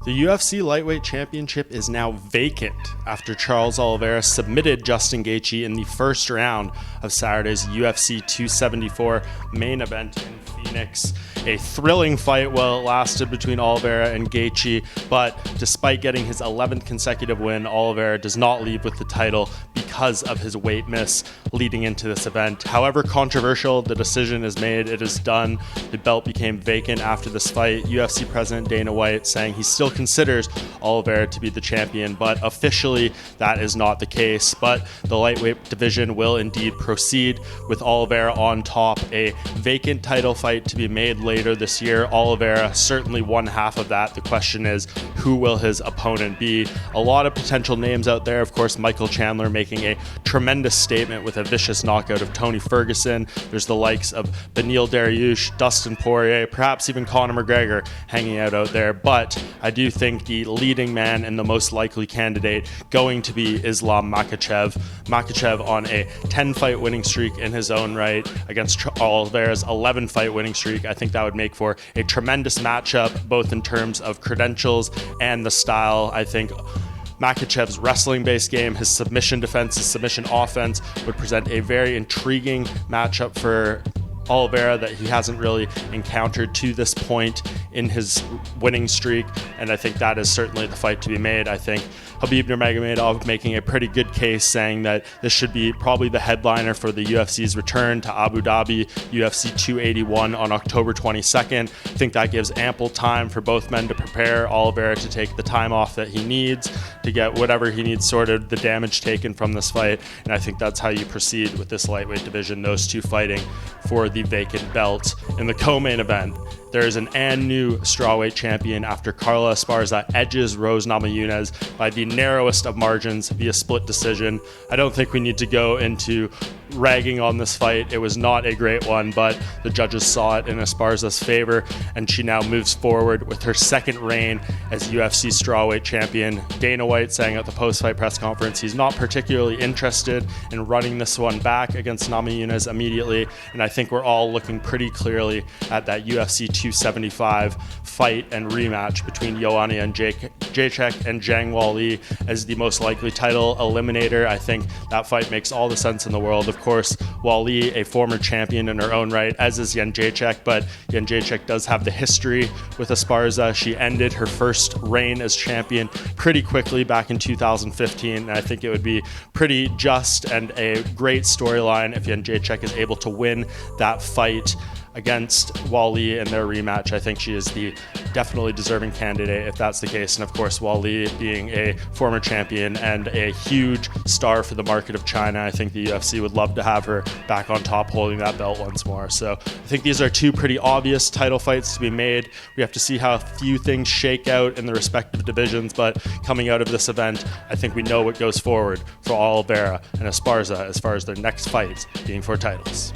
The UFC Lightweight Championship is now vacant after Charles Oliveira submitted Justin Gaethje in the first round of Saturday's UFC 274 main event in Phoenix. A thrilling fight while it lasted between Oliveira and Gaethje, but despite getting his 11th consecutive win, Oliveira does not leave with the title because of his weight miss leading into this event. However controversial the decision is made, it is done. The belt became vacant after this fight. UFC President Dana White saying he still considers Oliveira to be the champion, but officially that is not the case. But the lightweight division will indeed proceed with Oliveira on top. A vacant title fight to be made later this year. Oliveira certainly one half of that. The question is, who will his opponent be? A lot of potential names out there. Of course, Michael Chandler making a tremendous statement with a vicious knockout of Tony Ferguson. There's the likes of Beneil Dariush, Dustin Poirier, perhaps even Conor McGregor hanging out there. But I do think the leading man and the most likely candidate going to be Islam Makhachev. Makhachev on a 10-fight winning streak in his own right against Oliveira's 11-fight winning streak. I think that would make for a tremendous matchup, both in terms of credentials and the style. I think Makhachev's wrestling-based game, his submission defense, his submission offense would present a very intriguing matchup for Oliveira that he hasn't really encountered to this point in his winning streak, and I think that is certainly the fight to be made. I think Khabib Nurmagomedov making a pretty good case, saying that this should be probably the headliner for the UFC's return to Abu Dhabi, UFC 281 on October 22nd. I think that gives ample time for both men to prepare, Oliveira to take the time off that he needs to get whatever he needs sorted, the damage taken from this fight, and I think that's how you proceed with this lightweight division, those two fighting for the vacant belt. In the co-main event, there is an and new strawweight champion after Carla Esparza edges Rose Namajunas by the narrowest of margins via split decision. I don't think we need to go into ragging on this fight. It was not a great one, but the judges saw it in Esparza's favor, and she now moves forward with her second reign as UFC strawweight champion. Dana White saying at the post-fight press conference he's not particularly interested in running this one back against Namajunas immediately, and I think we're all looking pretty clearly at that UFC 275 fight and rematch between Joanna Jędrzejczyk and Zhang Weili as the most likely title eliminator. I think that fight makes all the sense in the world. Of course, Weili, a former champion in her own right, as is Jędrzejczyk, but Jędrzejczyk does have the history with Esparza. She ended her first reign as champion pretty quickly back in 2015, and I think it would be pretty just and a great storyline if Jędrzejczyk is able to win that fight against Weili in their rematch. I think she is the definitely deserving candidate if that's the case. And of course, Weili being a former champion and a huge star for the market of China, I think the UFC would love to have her back on top holding that belt once more. So I think these are two pretty obvious title fights to be made. We have to see how a few things shake out in the respective divisions, but coming out of this event, I think we know what goes forward for Oliveira and Esparza as far as their next fights being for titles.